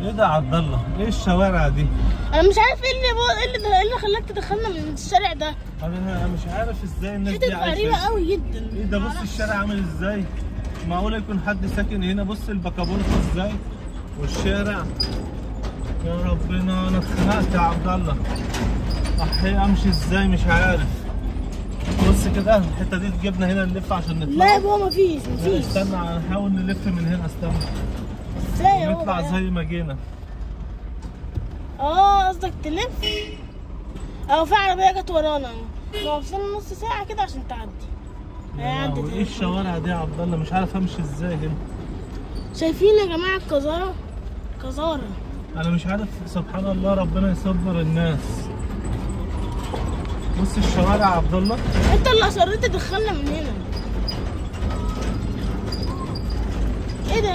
ايه ده يا عبد الله؟ ايه الشوارع دي؟ انا مش عارف ايه اللي خلاك تدخلنا من الشارع ده. انا مش عارف ازاي الناس حتت دي عايشه. غريبه قوي جدا. ايه ده؟ بص الشارع عامل ازاي؟ معقوله يكون حد ساكن هنا؟ بص البكابورت ازاي والشارع. يا ربنا انا اتخنقت يا عبد الله. احيي امشي ازاي مش عارف. بص كده الحته دي تجيبنا هنا نلف عشان نطلع. لا يا بابا مفيش. استنى هنحاول نلف من هنا. استنى ازاي يا بابا؟ نطلع زي ما جينا. قصدك تلف؟ في عربيه جت ورانا واقفين نص ساعه كده عشان تعدي. ايه الشوارع دي يا عبد الله؟ مش عارف امشي ازاي هنا. شايفين يا جماعه القذاره؟ قذاره. انا مش عارف. سبحان الله ربنا يصبر الناس. بص الشوارع يا عبد الله. انت اللي اصريت تدخلنا من هنا. ايه ده؟